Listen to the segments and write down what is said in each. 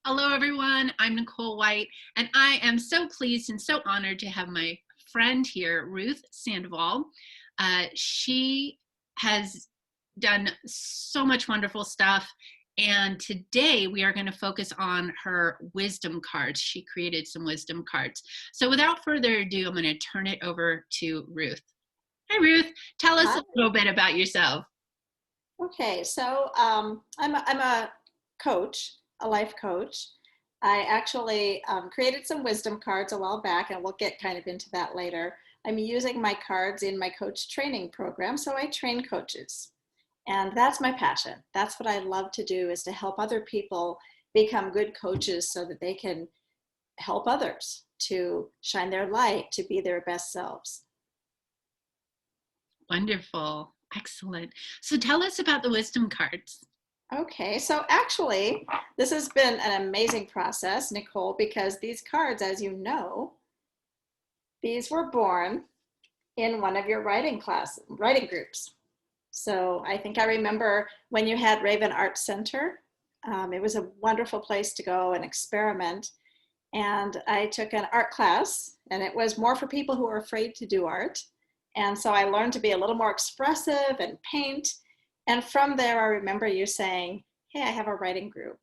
Hello, everyone. I'm Nicole White, and I am so pleased and so honored to have my friend here, Ruth Sandoval. She has done so much wonderful stuff, and today we are going to focus on her wisdom cards. She created some wisdom cards. So without further ado, I'm going to turn it over to Ruth. Hi, Ruth. Tell us Hi. a little bit about yourself. Okay, so I'm a coach, a life coach. I actually created some wisdom cards a while back, and we'll get kind of into that later. I'm using my cards in my coach training program, so I train coaches, and that's my passion. That's what I love to do, is to help other people become good coaches so that they can help others to shine their light, to be their best selves. Wonderful. Excellent. So tell us about the wisdom cards. Okay, so actually, this has been an amazing process, Nicole, because these cards, as you know, these were born in one of your writing groups. So I think I remember when you had Raven Art Center. It was a wonderful place to go and experiment. And I took an art class, and it was more for people who are afraid to do art. And so I learned to be a little more expressive and paint. And from there, I remember you saying, "Hey, I have a writing group."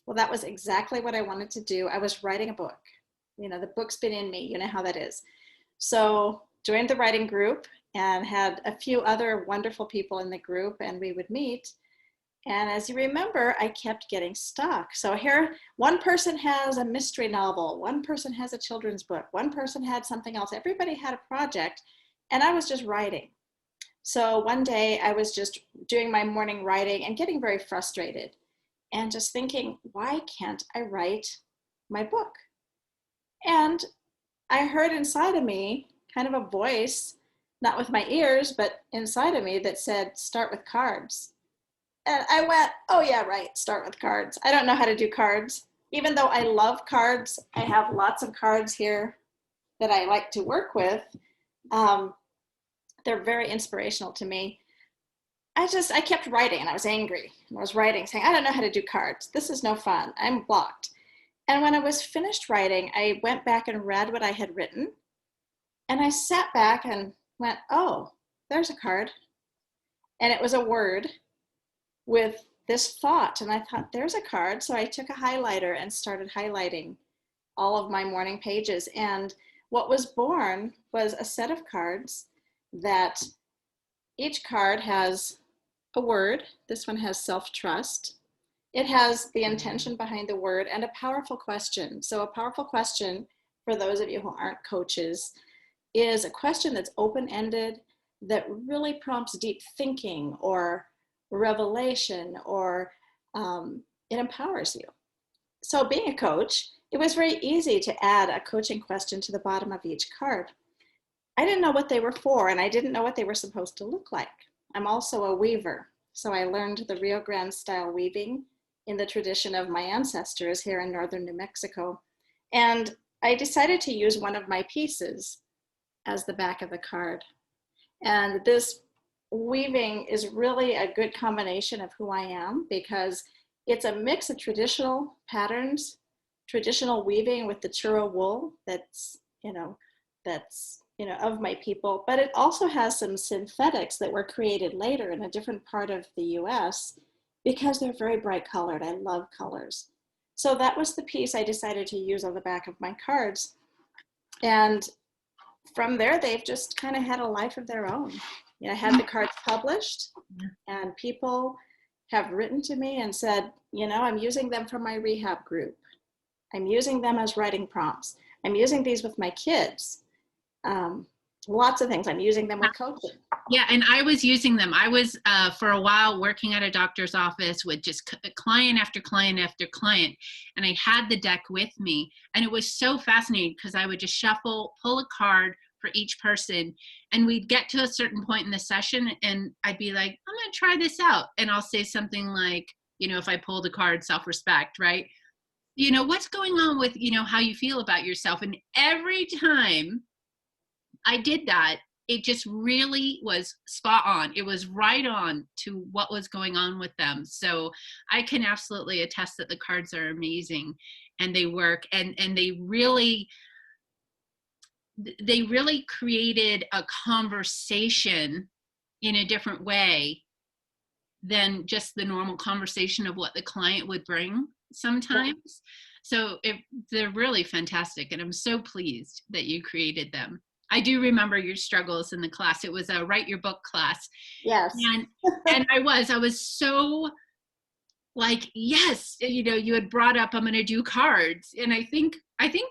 Well, that was exactly what I wanted to do. I was writing a book. You know, the book's been in me. You know how that is. So joined the writing group and had a few other wonderful people in the group, and we would meet. And as you remember, I kept getting stuck. So here, one person has a mystery novel, one person has a children's book, one person had something else. Everybody had a project, and I was just writing. So one day I was just doing my morning writing and getting very frustrated and just thinking, why can't I write my book? And I heard inside of me kind of a voice, not with my ears, but inside of me, that said, start with cards. And I went, oh, yeah, right, start with cards. I don't know how to do cards. Even though I love cards, I have lots of cards here that I like to work with. Um, they're very inspirational to me. I kept writing, and I was angry. I was writing, saying, I don't know how to do cards. This is no fun. I'm blocked. And when I was finished writing, I went back and read what I had written. And I sat back and went, oh, there's a card. And it was a word with this thought. And I thought, there's a card. So I took a highlighter and started highlighting all of my morning pages. And what was born was a set of cards that each card has a word. This one has self-trust. It has the intention behind the word and a powerful question. So a powerful question, for those of you who aren't coaches, is a question that's open-ended, that really prompts deep thinking or revelation, or it empowers you. So being a coach, it was very easy to add a coaching question to the bottom of each card. I didn't know what they were for, and I didn't know what they were supposed to look like. I'm also a weaver, so I learned the Rio Grande style weaving in the tradition of my ancestors here in northern New Mexico. And I decided to use one of my pieces as the back of the card. And this weaving is really a good combination of who I am, because it's a mix of traditional patterns, traditional weaving with the churro wool that's of my people, but it also has some synthetics that were created later in a different part of the US because they're very bright colored. I love colors. So that was the piece I decided to use on the back of my cards. And from there, they've just kind of had a life of their own. I had the cards published, and people have written to me and said, I'm using them for my rehab group. I'm using them as writing prompts. I'm using these with my kids. Lots of things. I'm using them with coaching. Yeah, and I was using them. I was for a while working at a doctor's office with just client after client after client, and I had the deck with me, and it was so fascinating because I would just shuffle, pull a card for each person, and we'd get to a certain point in the session, and I'd be like, I'm going to try this out, and I'll say something like, if I pulled a card, self-respect, right? What's going on with, how you feel about yourself, and every time I did that, it just really was spot on. It was right on to what was going on with them. So I can absolutely attest that the cards are amazing and they work, and they really created a conversation in a different way than just the normal conversation of what the client would bring sometimes. So they're really fantastic, and I'm so pleased that you created them. I do remember your struggles in the class. It was a write your book class. Yes. And I was so like, yes, you had brought up, I'm going to do cards. And I think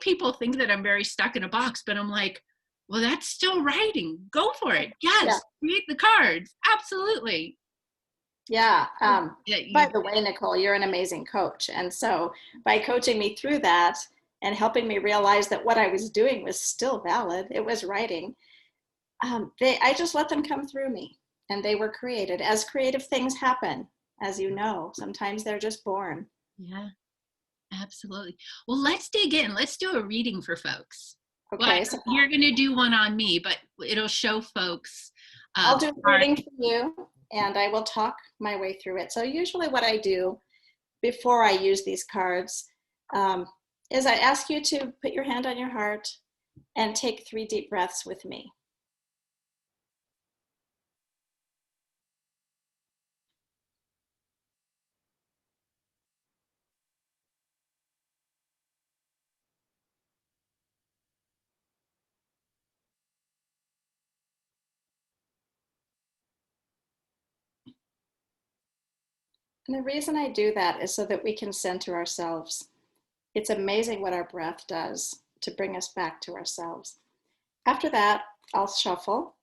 people think that I'm very stuck in a box, but I'm like, well, that's still writing. Go for it. Yes. Create the cards. Absolutely. Yeah. By the way, Nicole, you're an amazing coach. And so by coaching me through that and helping me realize that what I was doing was still valid, it was writing, I just let them come through me, and they were created. As creative things happen, as you know, sometimes they're just born. Yeah, absolutely. Well, let's dig in. Let's do a reading for folks. Okay. Well, So you're going to do one on me, but it'll show folks. I'll do a reading for you, and I will talk my way through it. So usually what I do before I use these cards is I ask you to put your hand on your heart and take 3 deep breaths with me. And the reason I do that is so that we can center ourselves. It's amazing what our breath does to bring us back to ourselves. After that, I'll shuffle.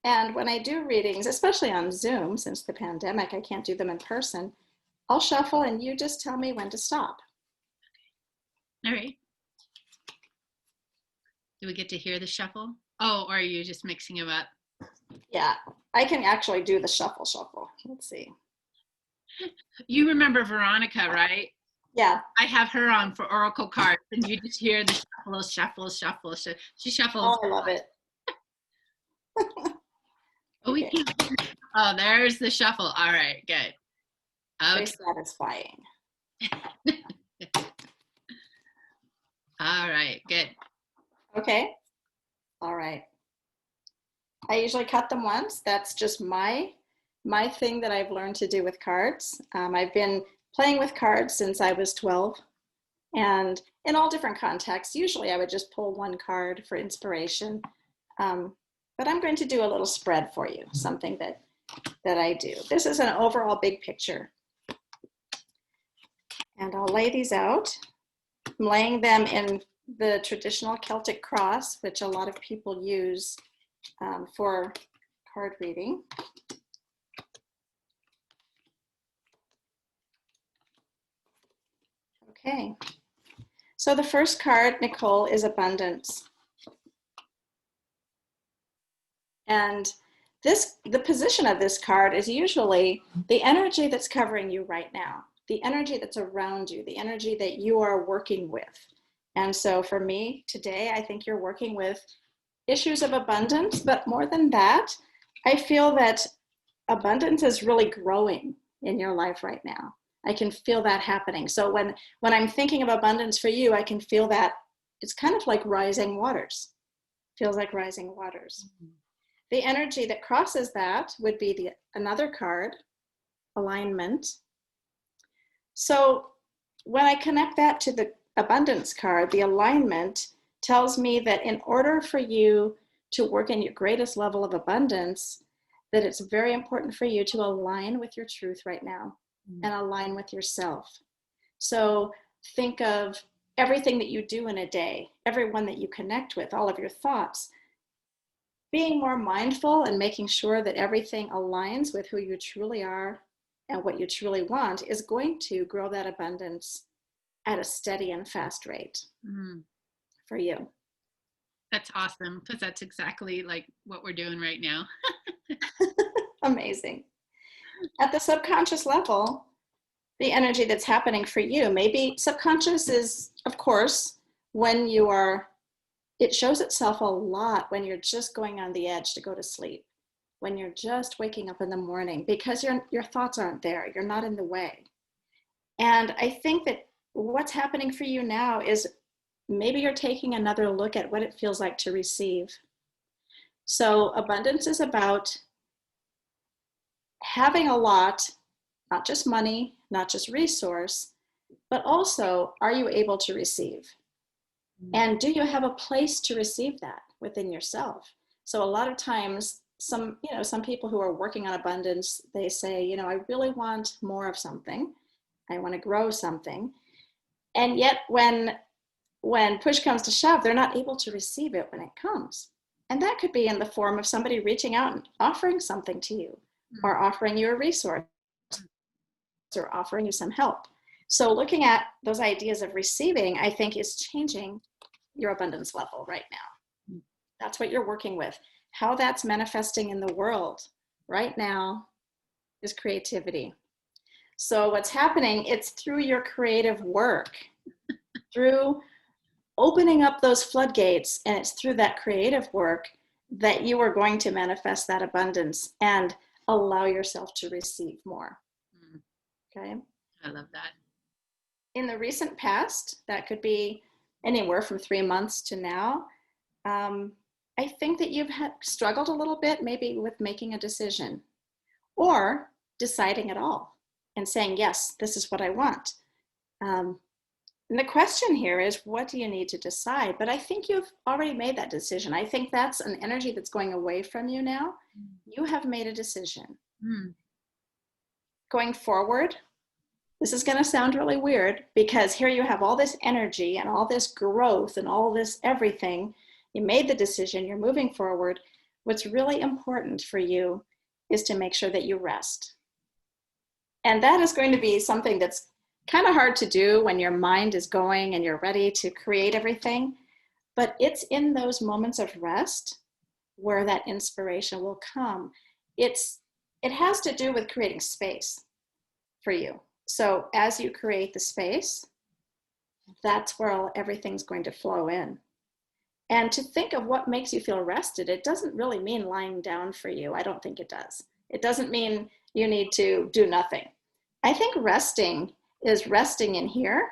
And when I do readings, especially on Zoom, since the pandemic, I can't do them in person, I'll shuffle and you just tell me when to stop. All right. Do we get to hear the shuffle? Oh, or are you just mixing them up? Yeah, I can actually do the shuffle. Let's see. You remember Veronica, right? Yeah. I have her on for Oracle cards, and you just hear the shuffle. She shuffles. Oh, I love it. Oh, we can't. Oh, there's the shuffle. All right, good. Very satisfying. All right, good. Okay. All right. I usually cut them once. That's just my thing that I've learned to do with cards. I've been playing with cards since I was 12, and in all different contexts. Usually I would just pull one card for inspiration, but I'm going to do a little spread for you, something that I do. This is an overall big picture, and I'll lay these out. I'm laying them in the traditional Celtic cross, which a lot of people use for card reading. Okay, so the first card, Nicole, is abundance. And the position of this card is usually the energy that's covering you right now, the energy that's around you, the energy that you are working with. And so for me today, I think you're working with issues of abundance, but more than that, I feel that abundance is really growing in your life right now. I can feel that happening. So when I'm thinking of abundance for you, I can feel that it's kind of like rising waters. Feels like rising waters. Mm-hmm. The energy that crosses that would be another card, alignment. So when I connect that to the abundance card, the alignment tells me that in order for you to work in your greatest level of abundance, that it's very important for you to align with your truth right now and align with yourself. So think of everything that you do in a day, everyone that you connect with, all of your thoughts, being more mindful and making sure that everything aligns with who you truly are and what you truly want is going to grow that abundance at a steady and fast rate for you. That's awesome, because that's exactly like what we're doing right now. Amazing. At the subconscious level, the energy that's happening for you, maybe subconscious is, of course, when you are it shows itself a lot when you're just going on the edge to go to sleep, when you're just waking up in the morning, because your thoughts aren't there. You're not in the way. And I think that what's happening for you now is maybe you're taking another look at what it feels like to receive. So abundance is about having a lot, not just money, not just resource, but also, are you able to receive? And do you have a place to receive that within yourself? So a lot of times, some people who are working on abundance, they say, I really want more of something. I want to grow something. And yet when push comes to shove, they're not able to receive it when it comes. And that could be in the form of somebody reaching out and offering something to you, or offering you a resource, or offering you some help. So looking at those ideas of receiving, I think, is changing your abundance level right now. That's what you're working with. How that's manifesting in the world right now is creativity. So what's happening, it's through your creative work, through opening up those floodgates, and it's through that creative work that you are going to manifest that abundance and allow yourself to receive more. Okay? I love that. In the recent past, that could be anywhere from 3 months to now, I think that you've struggled a little bit maybe with making a decision or deciding at all and saying, yes, this is what I want. And the question here is, what do you need to decide? But I think you've already made that decision. I think that's an energy that's going away from you now. You have made a decision. Going forward, this is going to sound really weird, because here you have all this energy and all this growth and all this everything. You made the decision, you're moving forward. What's really important for you is to make sure that you rest. And that is going to be something that's kind of hard to do when your mind is going and you're ready to create everything. But it's in those moments of rest where that inspiration will come. It has to do with creating space for you. So as you create the space, that's where everything's going to flow in. And to think of what makes you feel rested, it doesn't really mean lying down for you. I don't think it does. It doesn't mean you need to do nothing. I think resting is resting in here.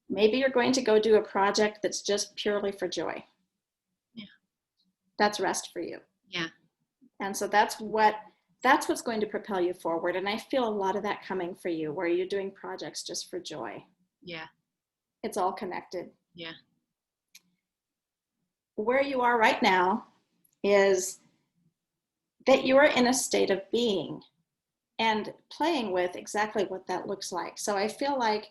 Maybe you're going to go do a project that's just purely for joy. Yeah. That's rest for you. Yeah. And so that's what's going to propel you forward. And I feel a lot of that coming for you, where you're doing projects just for joy. Yeah. It's all connected. Yeah. Where you are right now is that you are in a state of being and playing with exactly what that looks like. So I feel like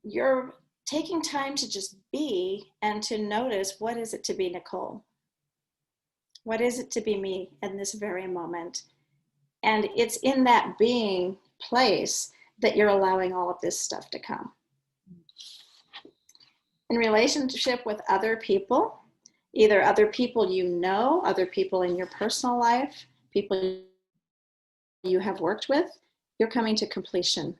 you're taking time to just be and to notice, what is it to be Nicole? What is it to be me in this very moment? And it's in that being place that you're allowing all of this stuff to come. In relationship with other people, either other people you know, other people in your personal life, people you have worked with, you're coming to completion.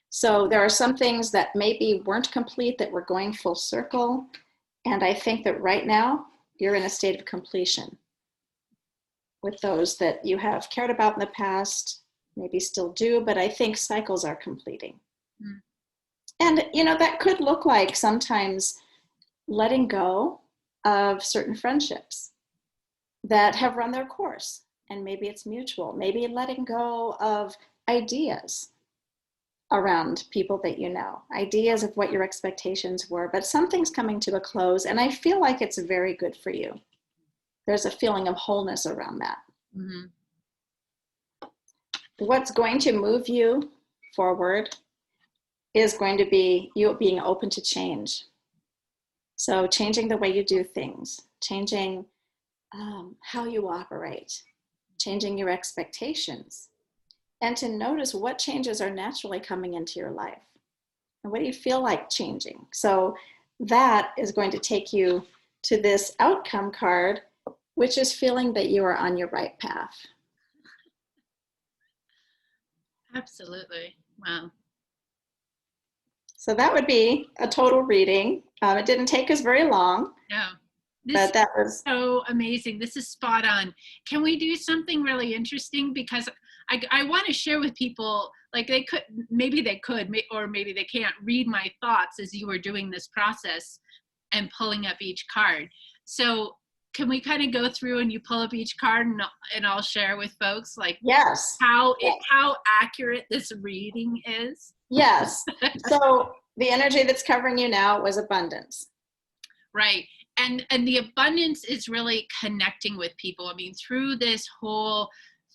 So there are some things that maybe weren't complete that were going full circle. And I think that right now you're in a state of completion with those that you have cared about in the past, maybe still do, but I think cycles are completing. And, that could look like sometimes letting go of certain friendships that have run their course. And maybe it's mutual. Maybe letting go of ideas around people that you know, ideas of what your expectations were, but something's coming to a close. And I feel like it's very good for you. There's a feeling of wholeness around that. What's going to move you forward is going to be you being open to change. So changing the way you do things, changing how you operate, changing your expectations, and to notice what changes are naturally coming into your life. And what do you feel like changing? So that is going to take you to this outcome card, which is feeling that you are on your right path. Absolutely. Wow. So that would be a total reading. It didn't take us very long, No. This but that was, so amazing. This is spot on. Can we do something really interesting? Because I want to share with people, like maybe they could, or maybe they can't read my thoughts as you were doing this process and pulling up each card. So can we kind of go through and you pull up each card and I'll share with folks like yes. how accurate this reading is? Yes. So the energy that's covering you now was abundance. Right. And the abundance is really connecting with people. I mean, through this whole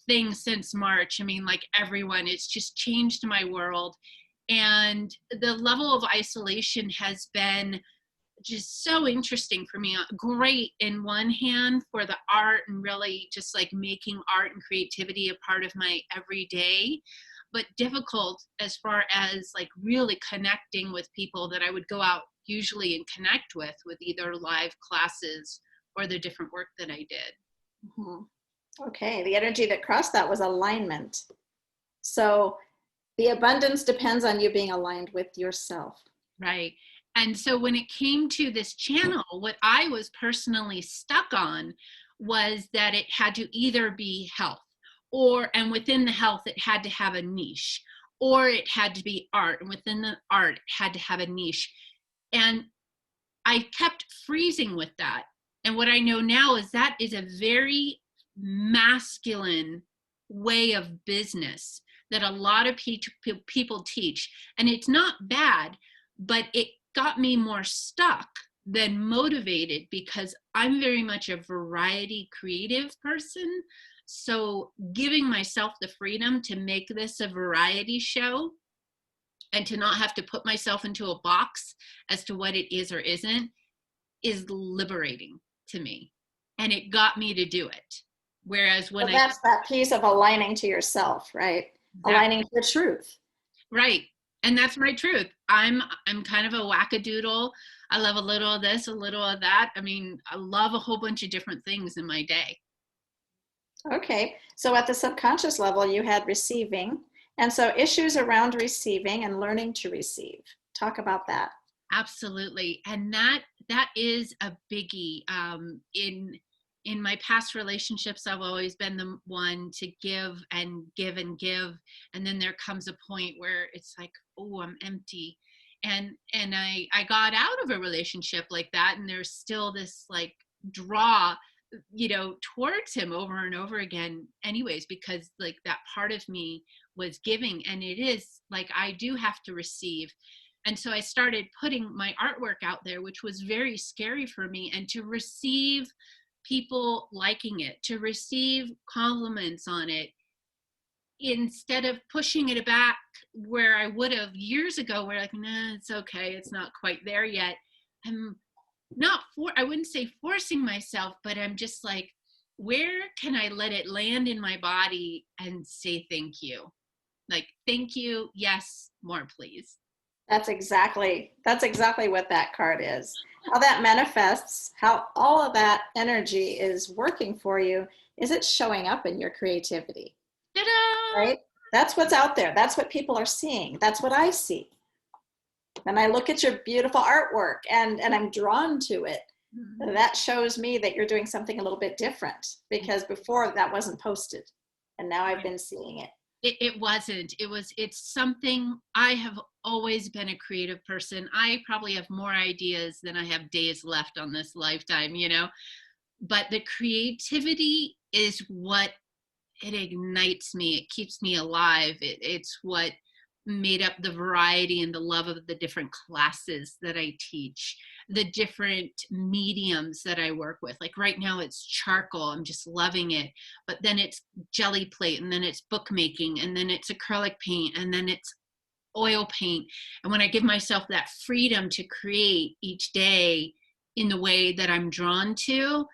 thing since March, I mean, like everyone, it's just changed my world. And the level of isolation has been just so interesting for me. Great in one hand for the art and really just like making art and creativity a part of my everyday, but difficult as far as like really connecting with people that I would go out usually and connect with either live classes or the different work that I did. Mm-hmm. Okay, the energy that crossed that was alignment. So the abundance depends on you being aligned with yourself. Right. And so when it came to this channel, what I was personally stuck on was that it had to either be health and within the health, it had to have a niche, or it had to be art. And within the art, it had to have a niche. And I kept freezing with that. And what I know now is that is a very masculine way of business that a lot of people teach. And it's not bad, but it got me more stuck than motivated because I'm very much a variety creative person. So giving myself the freedom to make this a variety show and to not have to put myself into a box as to what it is or isn't is liberating to me. And it got me to do it. Whereas when that's that piece of aligning to yourself, right? Aligning to the truth. Right. And that's my truth. I'm kind of a wackadoodle. I love a little of this, a little of that. I mean, I love a whole bunch of different things in my day. Okay. So at the subconscious level, you had receiving. And so issues around receiving and learning to receive. Talk about that. Absolutely. And that is a biggie. In my past relationships, I've always been the one to give and give and give. And then there comes a point where it's like, oh, I'm empty. And I got out of a relationship like that. And there's still this like draw, towards him over and over again anyways, because like that part of me was giving. And it is like, I do have to receive. And so I started putting my artwork out there, which was very scary for me. And to receive people liking it, to receive compliments on it, instead of pushing it back where I would have years ago, where like, nah, it's okay, it's not quite there yet. I'm not I wouldn't say forcing myself, but I'm just like, where can I let it land in my body and say thank you? Like, thank you, yes, more please. That's exactly what that card is. How that manifests, how all of that energy is working for you, is it showing up in your creativity? Ta-da! Right? That's what's out there. That's what people are seeing. That's what I see. And I look at your beautiful artwork and I'm drawn to it. Mm-hmm. That shows me that you're doing something a little bit different, because before that wasn't posted. And now I've been seeing it. It wasn't. It's something. I have always been a creative person. I probably have more ideas than I have days left on this lifetime, but the creativity is what it ignites me. It keeps me alive. It's what made up the variety and the love of the different classes that I teach, the different mediums that I work with. Like right now it's charcoal, I'm just loving it, but then it's jelly plate, and then it's bookmaking, and then it's acrylic paint, and then it's oil paint. And when I give myself that freedom to create each day in the way that I'm drawn to,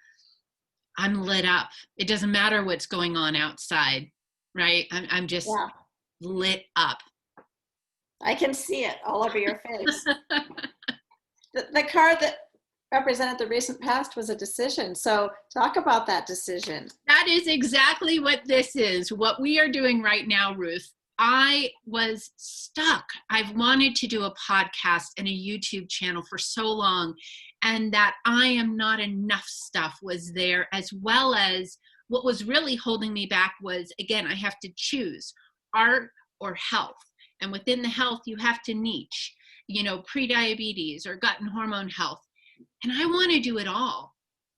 I'm lit up. It doesn't matter what's going on outside, right? I'm just lit up. I can see it all over your face. The card that represented the recent past was a decision. So talk about that decision. That is exactly what this is. What we are doing right now, Ruth, I was stuck. I've wanted to do a podcast and a YouTube channel for so long, and that I am not enough stuff was there, as well as what was really holding me back was, again, I have to choose art or health. And within the health, you have to niche, pre-diabetes or gut and hormone health. And I want to do it all.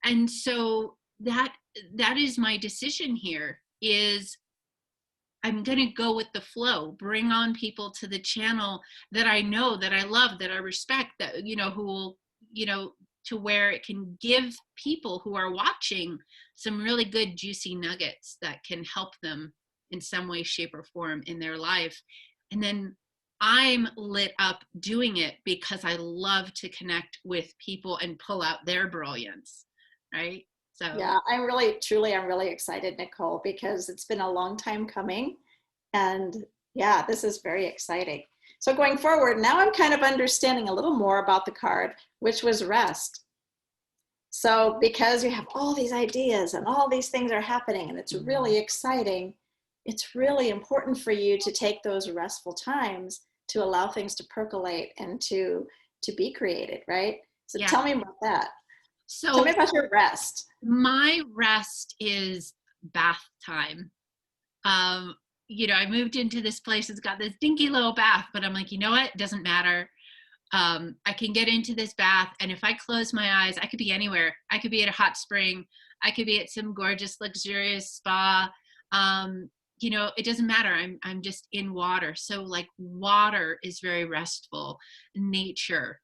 And so that is my decision here is I'm going to go with the flow, bring on people to the channel that I know, that I love, that I respect, that, who will, to where it can give people who are watching some really good, juicy nuggets that can help them in some way, shape, or form in their life. And then I'm lit up doing it because I love to connect with people and pull out their brilliance, right? So yeah, I'm really excited, Nicole, because it's been a long time coming. And yeah, this is very exciting. So going forward, now I'm kind of understanding a little more about the card, which was rest. So because you have all these ideas and all these things are happening and it's really exciting, it's really important for you to take those restful times to allow things to percolate and to be created, right? So yeah. tell me about that. So tell me about your rest. My rest is bath time. I moved into this place, it's got this dinky little bath, but I'm like, you know what? It doesn't matter. I can get into this bath, and if I close my eyes, I could be anywhere. I could be at a hot spring. I could be at some gorgeous, luxurious spa. It doesn't matter. I'm just in water. So like water is very restful. Nature,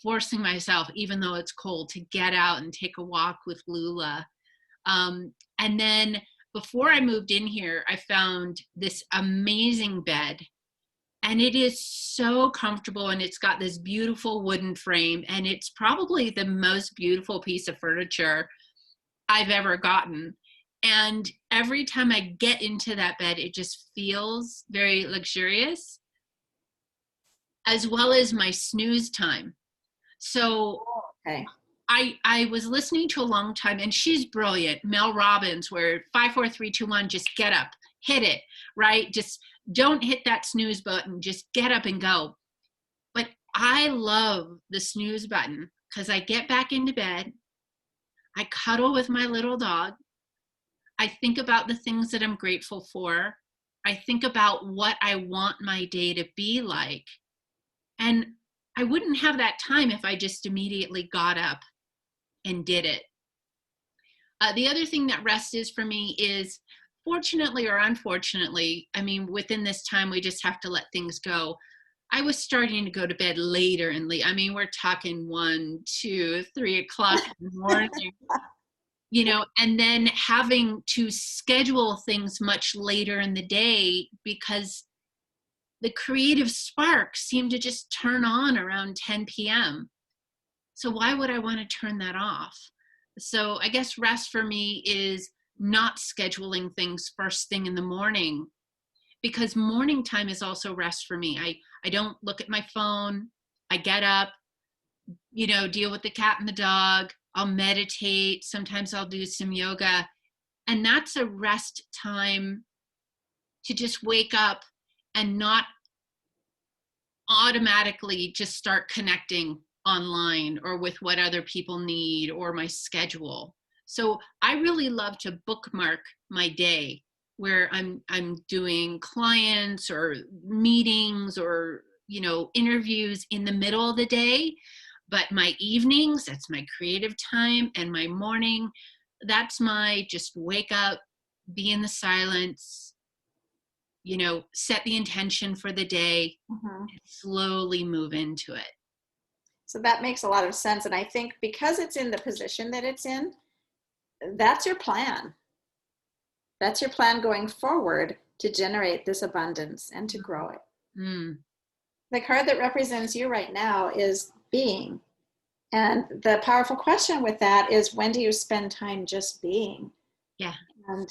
forcing myself, even though it's cold, to get out and take a walk with Lula. And then before I moved in here, I found this amazing bed, and it is so comfortable, and it's got this beautiful wooden frame, and it's probably the most beautiful piece of furniture I've ever gotten. And every time I get into that bed, it just feels very luxurious, as well as my snooze time. So Okay. I was listening to a long time, and she's brilliant, Mel Robbins, where 5, 4, 3, 2, 1, just get up, hit it, right? Just don't hit that snooze button, just get up and go. But I love the snooze button because I get back into bed, I cuddle with my little dog, I think about the things that I'm grateful for, I think about what I want my day to be like, and I wouldn't have that time if I just immediately got up and did it. The other thing that rest is for me is, fortunately or unfortunately, within this time, we just have to let things go. I was starting to go to bed later and late. We're talking 1, 2, 3 o'clock in the morning, and then having to schedule things much later in the day because the creative spark seemed to just turn on around 10 p.m. So why would I want to turn that off? So I guess rest for me is not scheduling things first thing in the morning, because morning time is also rest for me. I don't look at my phone. I get up, deal with the cat and the dog. I'll meditate. Sometimes I'll do some yoga. And that's a rest time to just wake up and not automatically just start connecting online or with what other people need or my schedule. So I really love to bookmark my day where I'm doing clients or meetings or interviews in the middle of the day, but my evenings, that's my creative time, and my morning, that's my just wake up, be in the silence, set the intention for the day, and slowly move into it. So that makes a lot of sense. And I think because it's in the position that it's in, that's your plan. That's your plan going forward to generate this abundance and to grow it. The card that represents you right now is being. And the powerful question with that is, when do you spend time just being? Yeah. And,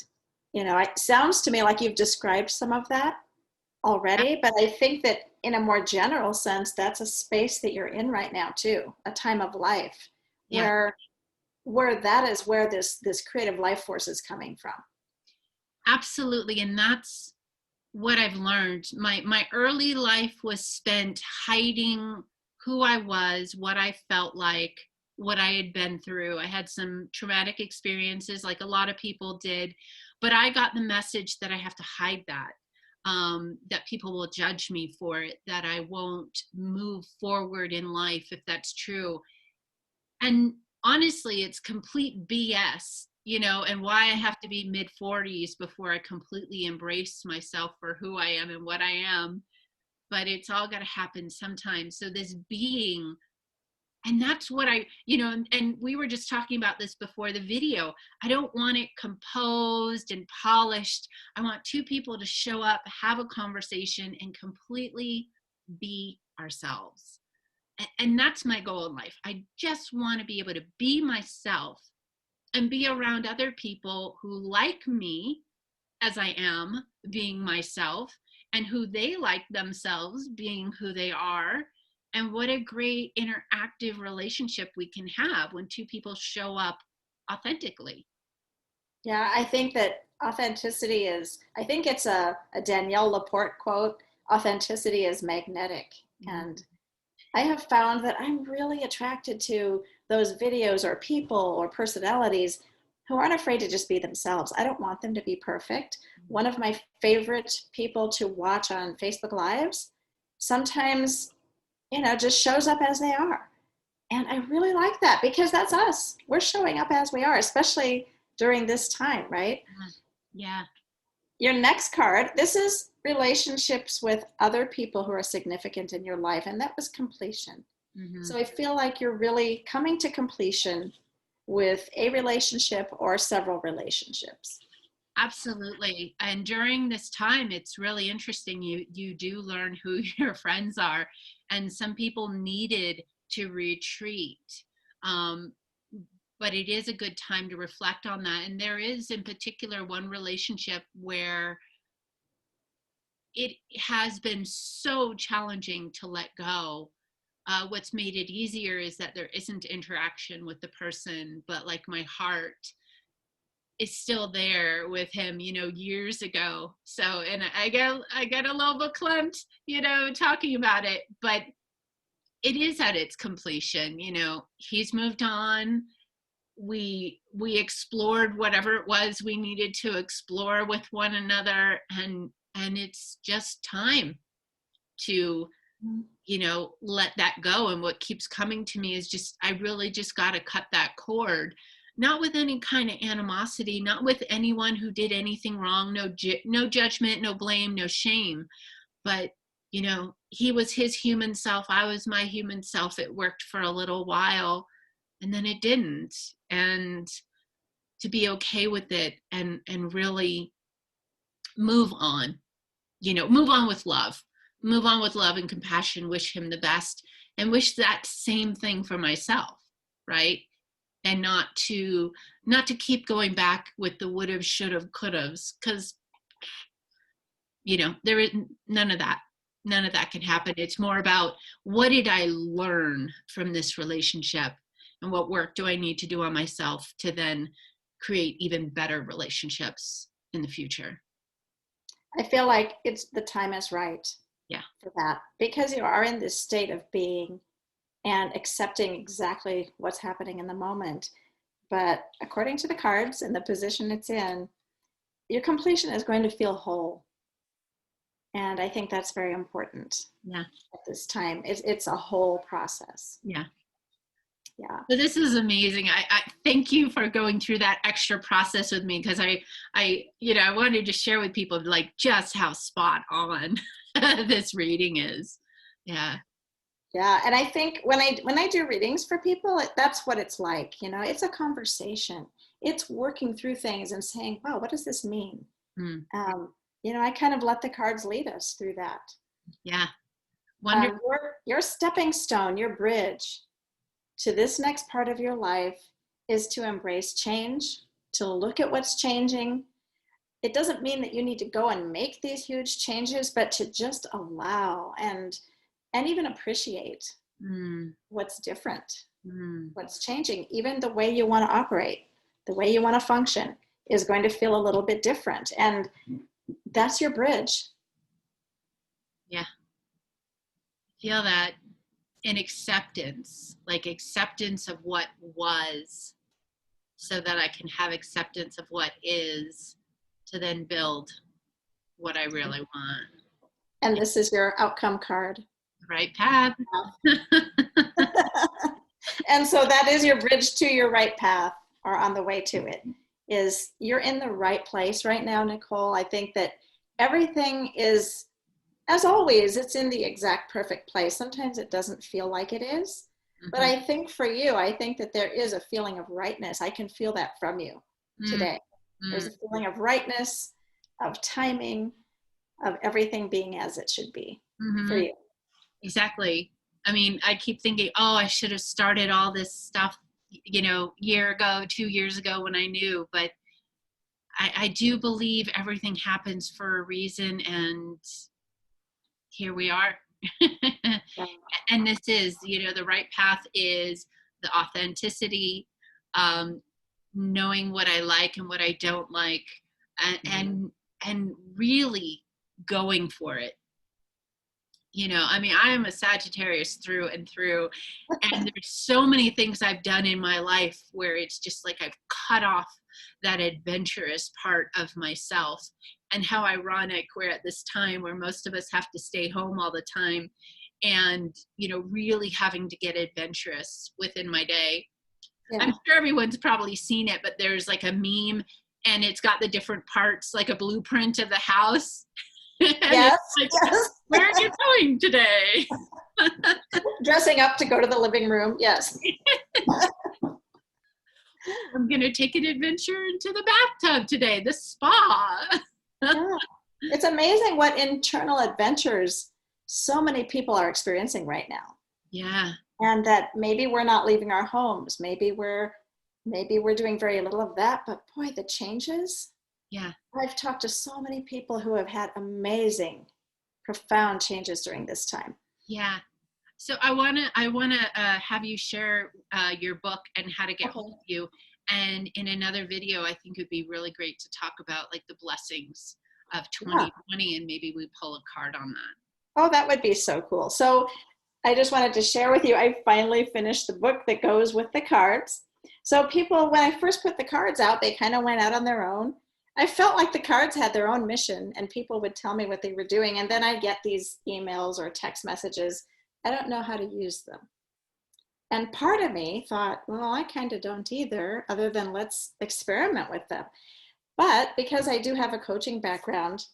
it sounds to me like you've described some of that already, but I think that in a more general sense, that's a space that you're in right now too, a time of life where that is where this creative life force is coming from. Absolutely. And that's what I've learned. My early life was spent hiding who I was, what I felt like, what I had been through. I had some traumatic experiences like a lot of people did, but I got the message that I have to hide that. That people will judge me for it, that I won't move forward in life if that's true. And honestly, it's complete BS, and why I have to be mid 40s before I completely embrace myself for who I am and what I am. But it's all got to happen sometime. So this being, and that's what and we were just talking about this before the video. I don't want it composed and polished. I want two people to show up, have a conversation, and completely be ourselves. And that's my goal in life. I just want to be able to be myself and be around other people who like me as I am, being myself, and who they like themselves, being who they are. And what a great interactive relationship we can have when two people show up authentically. Yeah, I think that authenticity is, I think it's a Danielle Laporte quote, authenticity is magnetic. And I have found that I'm really attracted to those videos or people or personalities who aren't afraid to just be themselves. I don't want them to be perfect. One of my favorite people to watch on Facebook Lives sometimes, just shows up as they are. And I really like that because that's us. We're showing up as we are, especially during this time, right? Yeah. Your next card, this is relationships with other people who are significant in your life, and that was completion. Mm-hmm. So I feel like you're really coming to completion with a relationship or several relationships. Absolutely. And during this time, it's really interesting. You do learn who your friends are, and some people needed to retreat. Um, but it is a good time to reflect on that. And there is, in particular, one relationship where it has been so challenging to let go. What's made it easier is that there isn't interaction with the person, but like my heart is still there with him, years ago. So, and I get a little bit clamped, talking about it, but it is at its completion. He's moved on. We explored whatever it was we needed to explore with one another, and it's just time to let that go. And what keeps coming to me is just, I really just got to cut that cord, not with any kind of animosity, not with anyone who did anything wrong. No judgment, no blame, no shame, but he was his human self, I was my human self. It worked for a little while, and then it didn't. And to be okay with it, and really move on, move on with love and compassion, wish him the best, and wish that same thing for myself, right? And not to keep going back with the would have, should have, could have's, because there is none of that can happen. It's more about, what did I learn from this relationship, and what work do I need to do on myself to then create even better relationships in the future. I feel like the time is right. Yeah. For that, because you are in this state of being and accepting exactly what's happening in the moment. But according to the cards and the position it's in, your completion is going to feel whole. And I think that's very important. Yeah. At this time, it's a whole process. Yeah. Yeah. So this is amazing. I thank you for going through that extra process with me, because I wanted to share with people like just how spot on this reading is. Yeah. Yeah, and I think when I do readings for people, that's what it's like. It's a conversation. It's working through things and saying, "Wow, what does this mean?" Mm. I kind of let the cards lead us through that. Yeah, wonderful. Your stepping stone, your bridge to this next part of your life is to embrace change, to look at what's changing. It doesn't mean that you need to go and make these huge changes, but to just allow and even appreciate what's different, what's changing. Even the way you want to operate, the way you want to function is going to feel a little bit different. And that's your bridge Yeah. Feel that in acceptance, like acceptance of what was, so that I can have acceptance of what is, to then build what I really want. And this is your outcome card. Right path. And so that is your bridge to your right path, or on the way to it, is you're in the right place right now, Nicole. I think that everything is, as always, it's in the exact perfect place. Sometimes it doesn't feel like it is. But I think for you, I think that there is a feeling of rightness. I can feel that from you today. There's a feeling of rightness, of timing, of everything being as it should be for you. Exactly. I mean, I keep thinking, oh, I should have started all this stuff, year ago, 2 years ago when I knew, but I do believe everything happens for a reason, and here we are. Yeah. And this is, the right path is the authenticity, knowing what I like and what I don't like, and really going for it. I mean, I am a Sagittarius through and through, and there's so many things I've done in my life where it's just like I've cut off that adventurous part of myself. And how ironic we're at this time where most of us have to stay home all the time, and really having to get adventurous within my day. Yeah. I'm sure everyone's probably seen it, but there's like a meme, and it's got the different parts, like a blueprint of the house. Yes, like, yes. where are you going today? Dressing up to go to the living room. Yes. I'm going to take an adventure into the bathtub today, the spa. Yeah. It's amazing what internal adventures so many people are experiencing right now. Yeah. And that maybe we're not leaving our homes. Maybe we're doing very little of that, but boy, the changes. Yeah. I've talked to so many people who have had amazing, profound changes during this time. Yeah. So I wanna have you share your book and how to get hold of you. And in another video, I think it'd be really great to talk about like the blessings of 2020, and maybe we pull a card on that. Oh, that would be so cool. So I just wanted to share with you, I finally finished the book that goes with the cards. So people, when I first put the cards out, they kind of went out on their own. I felt like the cards had their own mission, and people would tell me what they were doing. And then I get these emails or text messages. I don't know how to use them. And part of me thought, well, I kind of don't either, other than let's experiment with them. But because I do have a coaching background,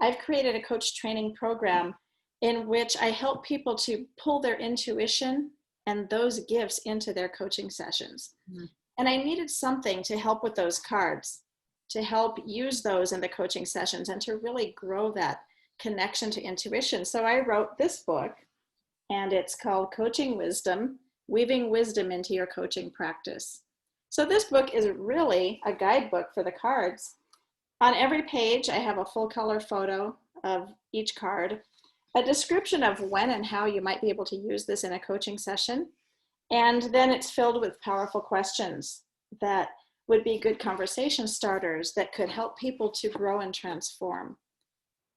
I've created a coach training program in which I help people to pull their intuition and those gifts into their coaching sessions. Mm-hmm. And I needed something to help with those cards, to help use those in the coaching sessions and to really grow that connection to intuition. So I wrote this book, and it's called Coaching Wisdom, Weaving Wisdom into Your Coaching Practice. So this book is really a guidebook for the cards. On every page, I have a full color photo of each card, a description of when and how you might be able to use this in a coaching session. And then it's filled with powerful questions that would be good conversation starters that could help people to grow and transform.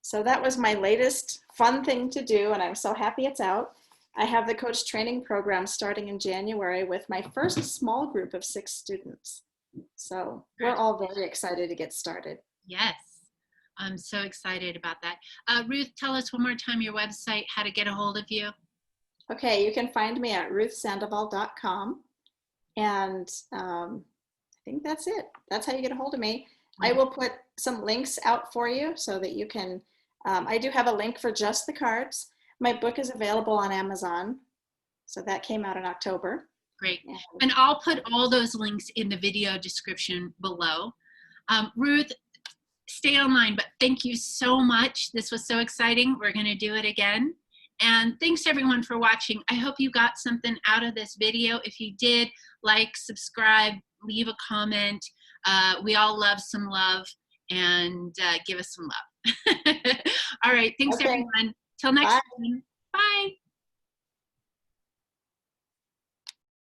So that was my latest fun thing to do, and I'm so happy it's out. I have the coach training program starting in January with my first small group of 6 students. So we're all very excited to get started. Yes, I'm so excited about that. Ruth, tell us one more time your website, how to get a hold of you. Okay, you can find me at ruthsandoval.com. And I think that's it. That's how you get a hold of me. I will put some links out for you so that you can, I do have a link for just the cards. My book is available on Amazon. So that came out in October. Great. And I'll put all those links in the video description below. Ruth, stay online, but thank you so much. This was so exciting. We're going to do it again. And thanks everyone for watching. I hope you got something out of this video. If you did, like, subscribe, leave a comment. We all love some love, and give us some love. All right. Thanks everyone. Till next time. Bye.